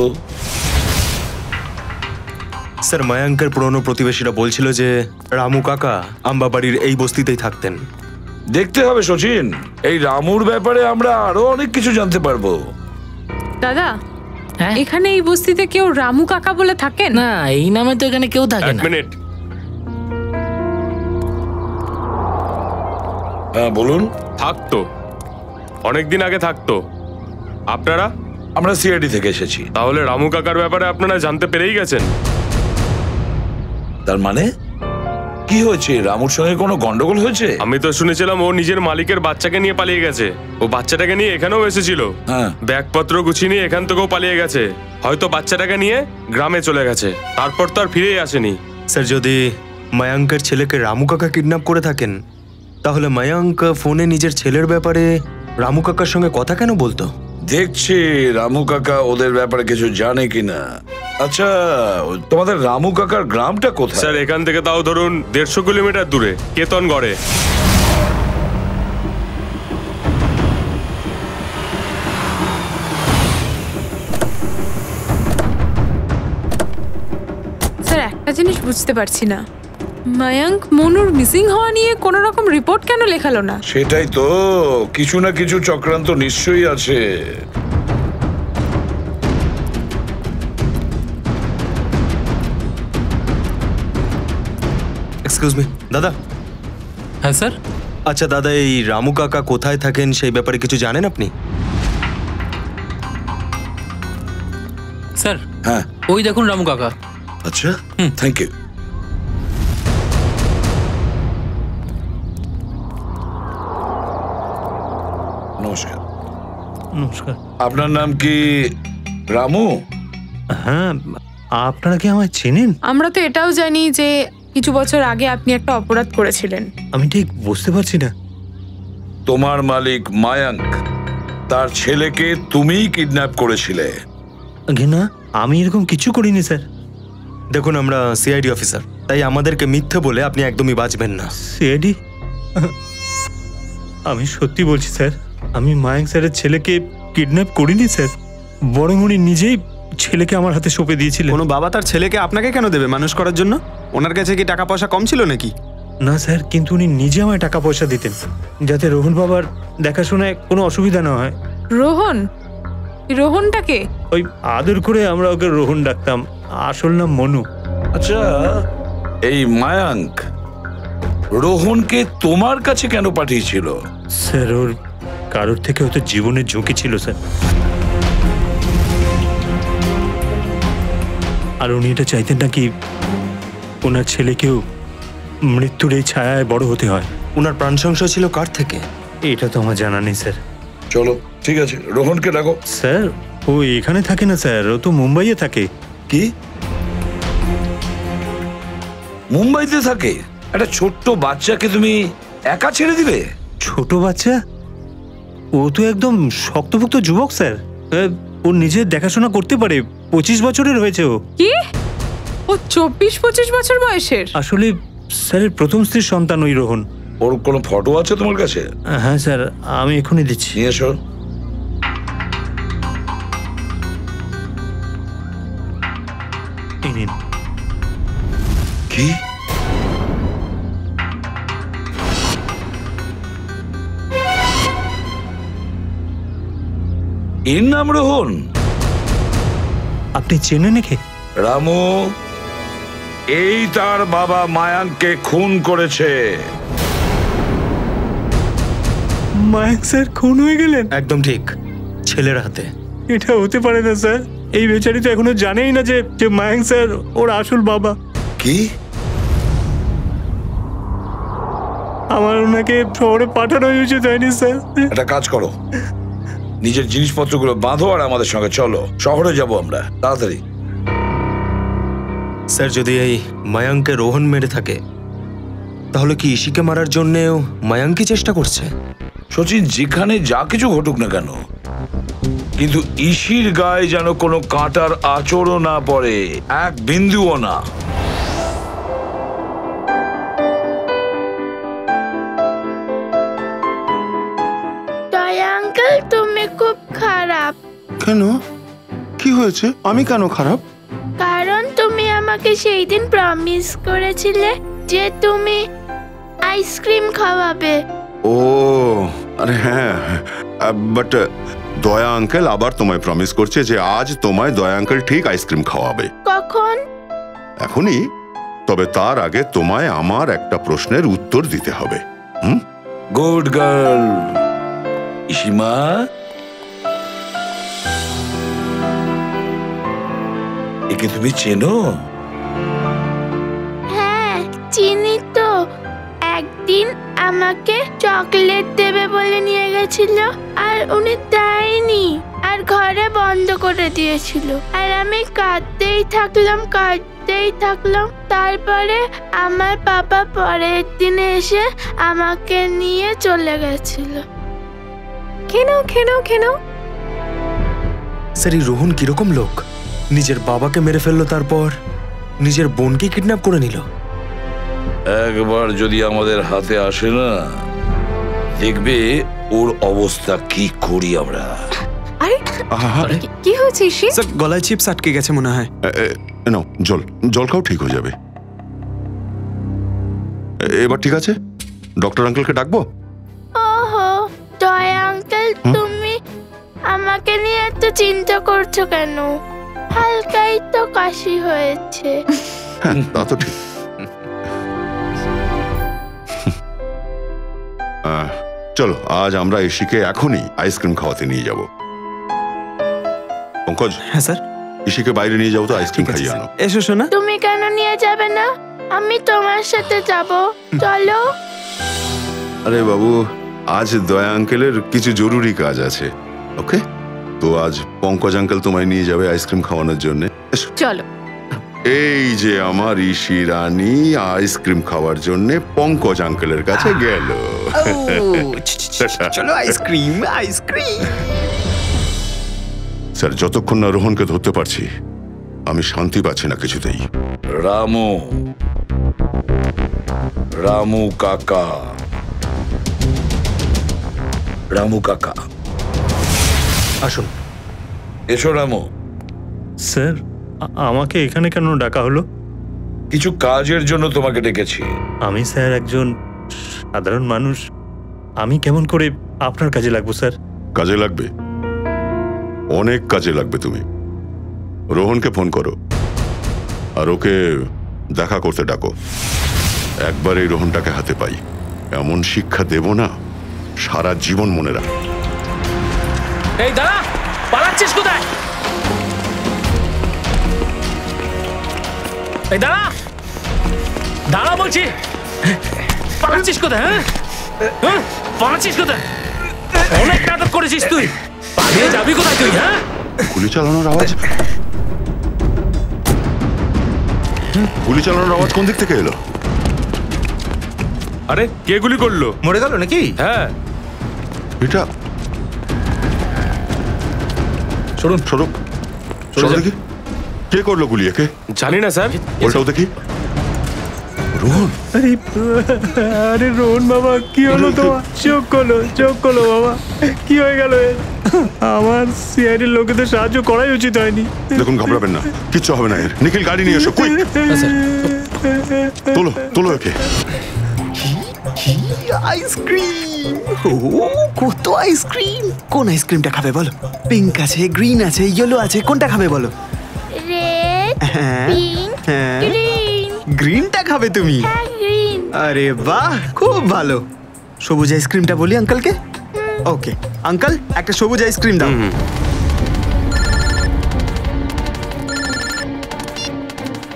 স্যার, মায়াঙ্কের পুরনো প্রতিবেশীরা বলছিল যে রামু কাকা আম্বাবাড়ির এই বস্তিতেই থাকতেন। দেখতে হবে সচিন, এই রামুর ব্যাপারে আমরা আরো অনেক কিছু জানতে পারবো। দাদা, এখানে এই বস্তিতে কেউ রামু কাকা বলে থাকেন? না, এই নামে তো এখানে কেউ থাকে না। মিনিট। হ্যাঁ বলুন। থাকতো, অনেকদিন আগে থাকতো। আপনারা? আমরা সিআইডি থেকে এসেছি। তাহলে রামু কাকার ব্যাপারে আপনারা জানতে পেরেই গেছেন। তার মানে কি হয়েছে? রামুর সঙ্গে কোনো গন্ডগোল হয়েছে? আমি তো শুনেছিলাম ও নিজের মালিকের বাচ্চাকে নিয়ে পালিয়ে গেছে। ও বাচ্চাটাকে নিয়ে এখানেও এসেছিল, ব্যাগপত্র গুছিয়ে নিয়ে এখান থেকেও পালিয়ে গেছে। হয়তো বাচ্চাটাকে নিয়ে গ্রামে চলে গেছে, তারপর তো আর ফিরেই আসেনি। স্যার, যদি মায়াঙ্কের ছেলেকে রামু কাকা কিডন্যাপ করে থাকেন, তাহলে মায়াঙ্ক ফোনে নিজের ছেলের ব্যাপারে রামু কাকার সঙ্গে কথা কেন বলতো? দেখছি রামু কাকা ওদের ব্যাপারে কিছু জানে কিনা। আচ্ছা, তোমাদের রামু কাকার গ্রামটা কোথায়? স্যার, এখান থেকে তাও ধরুন 150 কিলোমিটার দূরে, কেতনগড়ে। স্যার, একটা জিনিস বুঝতে পারছি না, মায়াঙ্ক মনুর মিসিং হওয়া নিয়ে কোনো রকম রিপোর্ট কেন লেখালো না? সেটাই তো, কিছু না কিছু চক্রান্ত নিশ্চয়ই আছে। এক্সকিউজ মি দাদা। হ্যাঁ স্যার। আচ্ছা দাদা, এই রামু কাকা কোথায় থাকেন সেই ব্যাপারে কিছু জানেন আপনি? স্যার, হ্যাঁ ওই দেখুন রামু কাকা। আচ্ছা, থ্যাংক ইউ। নমস্কার। নমস্কার। আপনার নাম কি রামু? হ্যাঁ, আপনারা কি আমায় চেনেন? আমরা তো এটাও জানি যে কিছু বছর আগে আপনি একটা অপরাধ করেছিলেন। আমি ঠিক বুঝতে পারছি না। তোমার মালিক মায়াঙ্ক, তার ছেলেকে তুমিই কিডন্যাপ করেছিলে। না, আমি এরকম কিছু করিনি স্যার। দেখুন, আমরা সিআইডি অফিসার, তাই আমাদেরকে মিথ্যে বলে আপনি একদমই বাঁচবেন না। সিআইডি, আমি সত্যি বলছি স্যার, আমি মায়াঙ্ক স্যারের ছেলেকে কিডন্যাপ করিনি স্যার, বরং উনি নিজেই ছেলেকে আমার হাতে সঁপে দিয়েছিলেন। কোনো বাবা তার ছেলেকে আপনাকে কেন দেবে মানুষ করার জন্য? ওনার কাছে কি টাকা পয়সা কম ছিল নাকি? না স্যার, কিন্তু উনি নিজে আমায় টাকা পয়সা দিতেন যাতে রোহন বাবার দেখাশোনায় কোনো অসুবিধা না হয়। রোহন? রোহনটাকে ওই আদর করে আমরা ওকে রোহন ডাকতাম, আসল নাম মনু। আচ্ছা, এই মায়াঙ্ক রোহনকে তোমার কাছে কেন পাঠিয়েছিল? স্যার ওর কারোর থেকে হয়তো জীবনের ঝুঁকি ছিল স্যার, আর উনি এটা চাইতেন নাকি ওনার ছেলেকেও মৃত্যুর এই ছায়ায় বড় হতে হয়। ওনার প্রাণ সংশয় ছিল কার থেকে এটা তো আমার জানা নেই স্যার। চলো ঠিক আছে, রোহনকে ডাকো। স্যার ও এখানে থাকে না স্যার, ও তো মুম্বাইয়ে থাকে। কি মুম্বাইতে থাকে? একটা ছোট্ট বাচ্চাকে তুমি একা ছেড়ে দিলে? ছোট বাচ্চা? ও তো একদম শক্তপোক্ত যুবক স্যার, ও নিজে দেখাশোনা করতে পারে। 25 বছরের হয়েছে ও। কি? ও 24-25 বছর বয়সের? আসলে স্যারের প্রথম স্ত্রীর সন্তান ওই রোহন। ওর কোনো ফটো আছে তোমার কাছে? হ্যাঁ স্যার, আমি এখনই দিচ্ছি। নিয়ে এসো। কি? এর নাম রোহন? আপনি চেনেন একে? রামু, এই তার বাবা মায়াঙ্ককে খুন করেছে। মায়াঙ্ক স্যার খুন হয়ে গেলেন? একদম ঠিক, ছেলের হাতে। এটা হতে পারে না স্যার, এই বেচারি তো এখনো জানেই না যে মায়াঙ্ক স্যার ওর আসল বাবা। কি? আমার ওনাকে শহরে পাঠানো হয়েছে, তাইনি স্যার? একটা কাজ করো, নিজের জিনিসপত্রগুলো বাঁধো আর আমাদের সঙ্গে চলো, শহরে যাব আমরা, তাড়াতাড়ি। স্যার যদি এই মায়াঙ্ককে রোহন মেরে থাকে তাহলে কি ইশিকে মারার জন্যেও মায়াঙ্কই চেষ্টা করছে? সচিন, যেখানে যা কিছু ঘটুক না কেন, কিন্তু ইশির গায়ে যেন কোনো কাঁটার আঁচড়ও না পড়ে, এক বিন্দুও না। আঙ্কেল তুমি খুব খারাপ। কেন? কি হয়েছে? আমি কেন খারাপ? কারণ তুমি আমাকে সেই দিন প্রমিস করেছিলে যে তুমি আইসক্রিম খাওয়াবে। ও আরে হ্যাঁ, বাট দয়া আঙ্কেল আবার তোমায় প্রমিস করছে যে আজ তোমায় দয়া আঙ্কেল ঠিক আইসক্রিম খাওয়াবে। কখন? এখনই। তবে তার আগে তোমায় আমার একটা প্রশ্নের উত্তর দিতে হবে। Good girl. ইশিমা, একে তুমি চেনো? হ্যাঁ চিনি তো। একদিন আমাকে চকলেট দেবে বলে নিয়ে গেছিল আর উনি দেয়নি, আর ঘরে বন্ধ করে দিয়েছিল, আর আমি কাঁদতেই থাকলাম। তারপরে আমার পাপা পরের দিনে এসে আমাকে নিয়ে চলে গেছিল। কেন? স্যার এই রোহন কিরকম লোক? নিজের বাবাকে মেরে ফেললো, তারপর নিজের বোনকে কিডন্যাপ করে নিল। একবার যদি আমাদের হাতে আসে না, দেখবে ওর অবস্থা কি করি আমরা। আরে কি হয়েছে? স্যার গলায় চিপস আটকে গেছে মনে হয়। নাও জল খাও, ঠিক হয়ে যাবে। এবার ঠিক আছে? ডক্টর আঙ্কেলকে ডাকবো? ওহো দয়া আঙ্কেল, তুমি আমাকে নিয়ে এত চিন্তা করছো কেন? হালকাই তো কাশি হয়েছে। তা তো ঠিক। চলো আজ আমরা ইশিকে এখনই আইসক্রিম খাওয়াতে নিয়ে যাব। পঙ্কজ। হ্যাঁ স্যার। ইশিকে বাইরে নিয়ে যাও তো, আইসক্রিম খাইয়ে আনো। এসো শোনা। তুমি কেন নিয়ে যাবে না? আমি তোমার সাথে যাব, চলো। আরে বাবু, আজ দয়া আঙ্কেলের কিছু জরুরি কাজ আছে। ওকে, তো আজ পঙ্কজ আঙ্কেল তোমায় নিয়ে যাবে আইসক্রিম খাওয়ানোর জন্য। চলো। এই যে আমার ইশি রানী আইসক্রিম খাওয়ার জন্য পঙ্কজ আঙ্কেলের কাছে গেল। চলো আইসক্রিম। স্যার যতক্ষণ না রোহনকে ধরতে পারছি আমি শান্তি পাচ্ছি না কিছুতেই। রামু, রামু কাকা, রামু কাকা আসুন। এসো রামু। স্যার, আমাকে এখানে কেন ডাকা হলো? কিছু কাজের জন্য তোমাকে ডেকেছি। আমি স্যার একজন সাধারণ মানুষ, আমি কেমন করে আপনার কাজে লাগবো স্যার? কাজে লাগবে, অনেক কাজে লাগবে। তুমি রোহনকে ফোন করো আর ওকে দেখা করতে ডাকো। একবার এই রোহনটাকে হাতে পাই, এমন শিক্ষা দেব না সারা জীবন মনে রাখ। এই দাঁড়া, পালাচ্ছিস কোথায়? এই দাঁড়া, দাঁড়া বলছি। পালাচ্ছিস কোথায়? হ্যাঁ, পালাচ্ছিস কোথায়? অনেক নাটক করেছিস তুই, পালিয়ে যাবি কোথায় তুই? হ্যাঁ, গুলি চালানোর আওয়াজ, গুলি চালানোর আওয়াজ কোন দিক থেকে এলো? আরে কে গুলি করলো? মরে গেল নাকি? হ্যাঁ, এটা সরুন সরুন সরুন দেখি, কে করলো গুলি একে? জানি না স্যার। ওটাও দেখি। রোহন, আরে রোহন বাবা, কি হলো তোমার? চোখ খোলো বাবা, কি হয়ে গেল? আমার সিআইডির লোকেদের সাহায্য করাই উচিত হয়নি। দেখুন ঘাবড়াবেন না, কিচ্ছু হবে না এর। নিখিল গাড়ি নিয়ে এসো, কুইক। তোলো তোলো একে। আইসক্রিম, কত আইসক্রিম! কোন আইসক্রিমটা খাবে বলো? পিঙ্ক আছে, গ্রিন আছে, ইয়েলো আছে, কোনটা খাবে বলো? Red, pink, green. গ্রিনটা খাবে তুমি? হ্যাঁ, গ্রিন। আরে বাহ, খুব ভালো। সবুজ আইসক্রিমটা বলি আঙ্কেলকে? ওকে আঙ্কেল, একটা সবুজ আইসক্রিম দাও।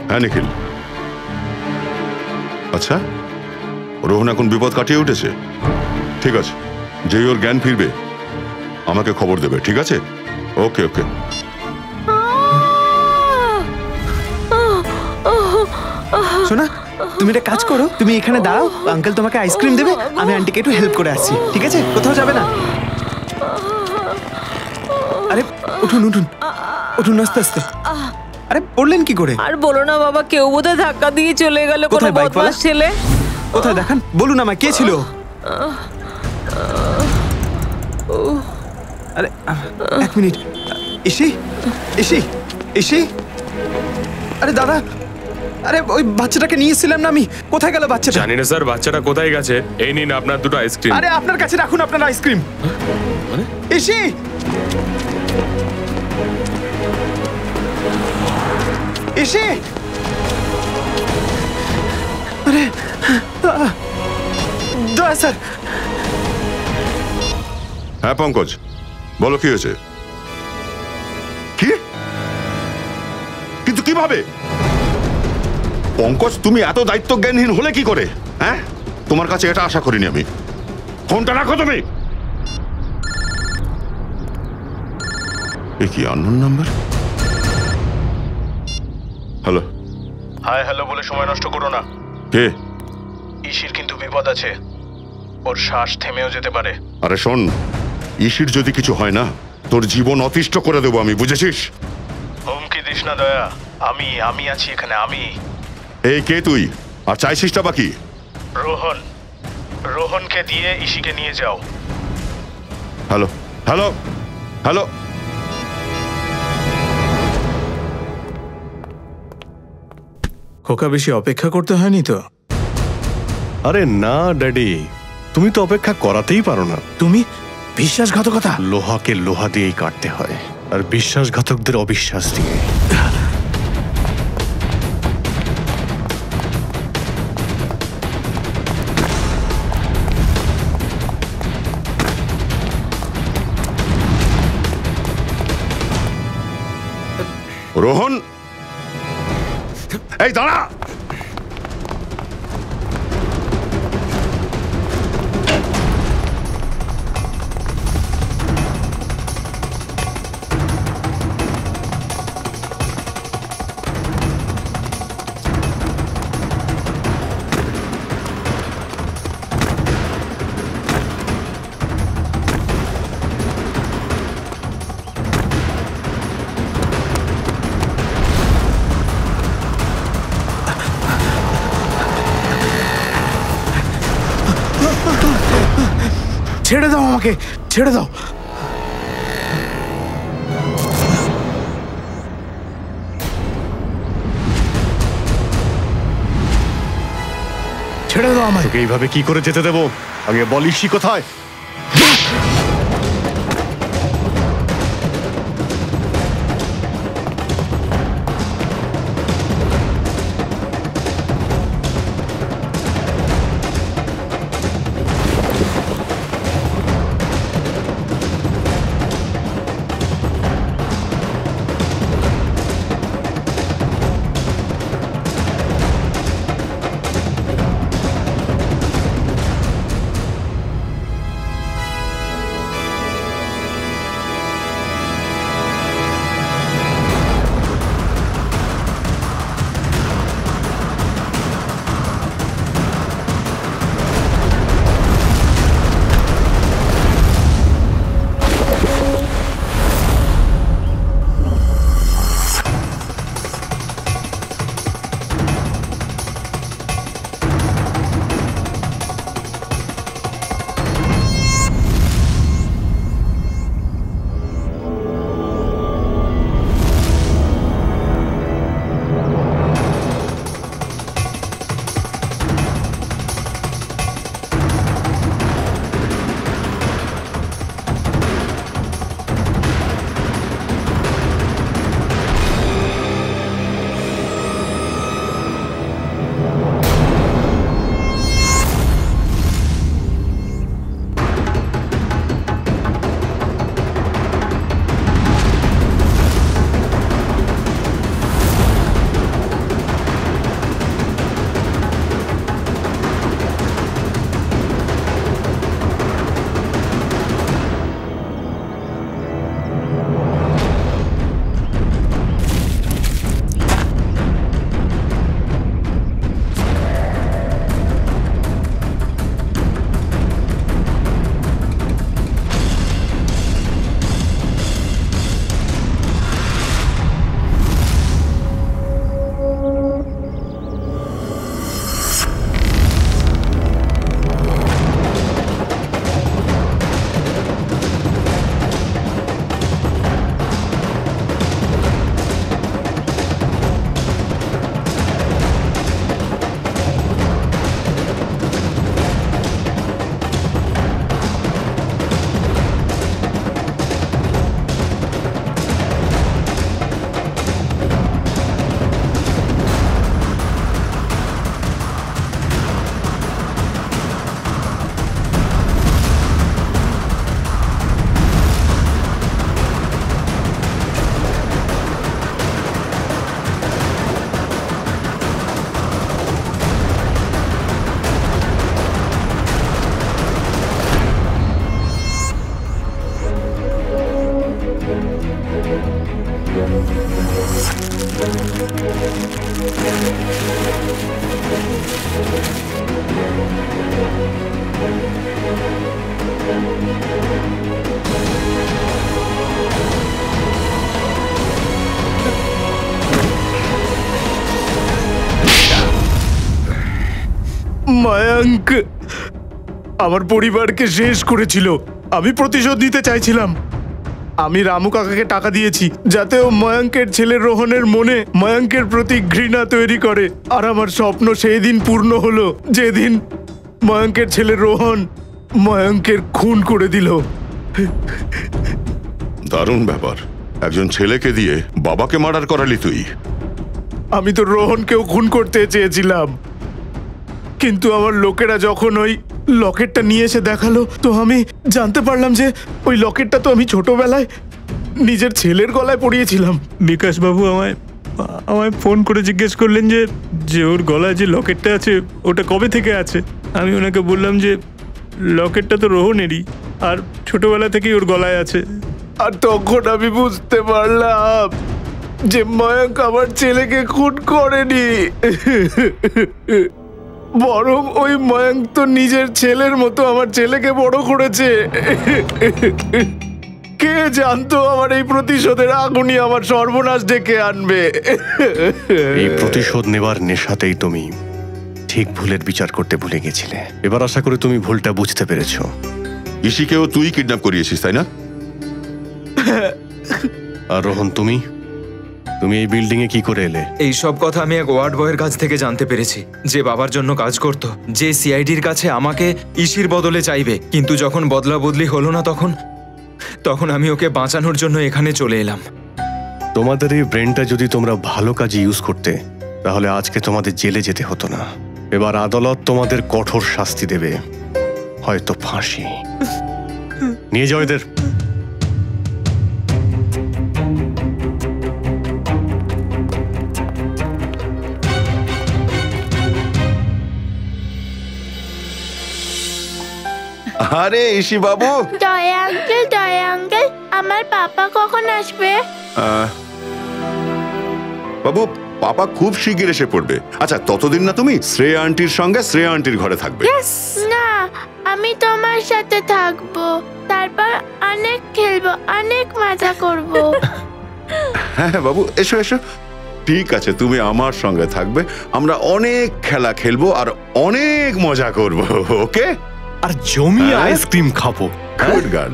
হ্যাঁ নিখিল, আচ্ছা রোহন এখন বিপদ কাটিয়ে উঠেছে? ঠিক আছে, যেই ওর জ্ঞান ফিরবে আমাকে খবর দেবে, ঠিক আছে? ওকে ওকে। শোনা, তুমি একটা কাজ করো, তুমি এখানে দাঁড়াও, আঙ্কেল তোমাকে আইসক্রিম দেবে, আমি আন্টিকে একটু হেল্প করে আসছি, ঠিক আছে? কোথাও যাবে না। আরে উঠুন উঠুন উঠুন, আস্তে আস্তে। আরে পড়লেন কি করে? আর বলো না বাবা, কেউ বোধহয় ধাক্কা দিয়ে চলে গেল, কোনো কোথায় বাইকওয়ালা? বদমাশ ছেলে। কোথায় দেখান, বলুন আমায়, কে ছিল? আরে এক মিনিট, ইসি ইসি ইসি। আরে দাদা, আরে ওই বাচ্চাটাকে নিয়েছিলাম না আমি, কোথায় গেল বাচ্চাটা? জানি না স্যার বাচ্চাটা কোথায় গেছে। এই নিন আপনার দুটো আইসক্রিম। আরে আপনার কাছে রাখুন আপনার আইসক্রিম। EC, EC. আরে দয়া স্যার। হ্যাঁ পঙ্কজ, বলো কি হয়েছে? কি? কিন্তু কিভাবে? পঙ্কজ, তুমি এত দায়িত্ব জ্ঞানহীন হলে কি করে? হ্যাঁ, তোমার কাছে এটা আশা করিনি আমি। ফোনটা রাখো তুমি। এ কি unknown number? Hello. Hi hello বলে সময় নষ্ট করো না। কে? ইসির কিন্তু বিপদ আছে, ওর শ্বাস থেমেও যেতে পারে। আরে শোন, ইসির যদি কিছু হয় না, তোর জীবন অতিষ্ঠ করে দেবো আমি, বুঝেছিস? হুমকি দিস না দয়া, আমি আছি এখানে, আমি। এই কে তুই, আর চাইছিসটা বাকি? রোহনকে দিয়ে ইসিকে নিয়ে যাও। Hello hello hello. খোকা, বেশি অপেক্ষা করতে হয়নি তো? আরে না ড্যাডি, তুমি তো অপেক্ষা করাতেই পারো না। তুমি বিশ্বাসঘাতকতা। লোহাকে লোহা দিয়েই কাটতে হয়, আর বিশ্বাসঘাতকদের অবিশ্বাস দিয়ে। রোহন, এই দাঁড়া। ছেড়ে দাও আমাকে, ছেড়ে দাও। ছেড়ে দাও আমায়। তোকে এইভাবে কি করে যেতে দেবো? আগে বলিসই কোথায়? মায়াঙ্ক আমার পরিবারকে শেষ করেছিল। আমি প্রতিশোধ নিতে চাইছিলাম। আমি রামু কাকাকে টাকা দিয়েছি যাতে ও ময়াঙ্কের ছেলে রোহনের মনে ময়াঙ্কের প্রতি ঘৃণা তৈরি করে। আর আমার স্বপ্ন সেই দিন পূর্ণ হলো যেদিন ময়াঙ্কের ছেলে রোহন ময়াঙ্কের খুন করে দিল। দারুণ ব্যাপার, একজন ছেলেকে দিয়ে বাবাকে মার্ডার করালি তুই। আমি তো রোহনকেও খুন করতে চেয়েছিলাম, কিন্তু আমার লোকেরা যখন ওই লকেটটা নিয়ে এসে দেখালো তো আমি জানতে পারলাম যে ওই লকেটটা তো আমি ছোটবেলায় নিজের ছেলের গলায় পরিয়েছিলাম। বিকাশ বাবু আমায় ফোন করে জিজ্ঞেস করলেন যে ওর গলায় যে লকেটটা আছে ওটা কবে থেকে আছে। আমি ওনাকে বললাম যে লকেটটা তো রোহনেরই, আর ছোটবেলা থেকেই ওর গলায় আছে। আর তখন আমি বুঝতে পারলাম যে ময়ঙ্ক আমার ছেলেকে খুন করেনি, বরং ওই ময়ঙ্ক তো নিজের ছেলের মতো আমার ছেলেকে বড় করেছে। কে জানতো আমার এই প্রতিশোধের আগুনই আমার সর্বনাশ ডেকে আনবে। এই প্রতিশোধ নেবার নেশাতেই তুমি ঠিক ভুলের বিচার করতে ভুলে গেছিলে। এবার আশা করি তুমি ভুলটা বুঝতে পেরেছো। ইশিকেও তুই কিডন্যাপ করিয়েছিস তাই না? আর রোহন, তুমি এই বিল্ডিং এ কি করে এলে? এই সব কথা আমি এক ওয়ার্ড বয়ের কাছ থেকে জানতে পেরেছি, যে বাবার জন্য কাজ করত, যে সিআইডির কাছে আমাকে ইসির বদলে চাইবে, কিন্তু যখন বদলা বদলি হলো না তখন আমি ওকে বাঁচানোর জন্য এখানে চলে এলাম। তোমাদের এই ব্রেনটা যদি তোমরা ভালো কাজে ইউজ করতে, তাহলে আজকে তোমাদের জেলে যেতে হতো না। এবার আদালত তোমাদের কঠোর শাস্তি দেবে, হয়তো ফাঁসি। নিয়ে যাও এদের। আরে ইশি বাবু। দয়া আঙ্কেল, আমার পাপা কখন আসবে? বাবু, পাপা খুব শিগগির এসে পড়বে। আচ্ছা, ততদিন না তুমি শ্রেয়া আন্টির সঙ্গে শ্রেয়া আন্টির ঘরে থাকবে। না, আমি তোমার সাথে থাকবো, তারপর অনেক খেলবো, অনেক মজা করবো। হ্যাঁ বাবু, এসো এসো। ঠিক আছে, তুমি আমার সঙ্গে থাকবে, আমরা অনেক খেলা খেলবো আর অনেক মজা করবো। ওকে? আর জমিয়ে আইসক্রিম খাবো। Good girl.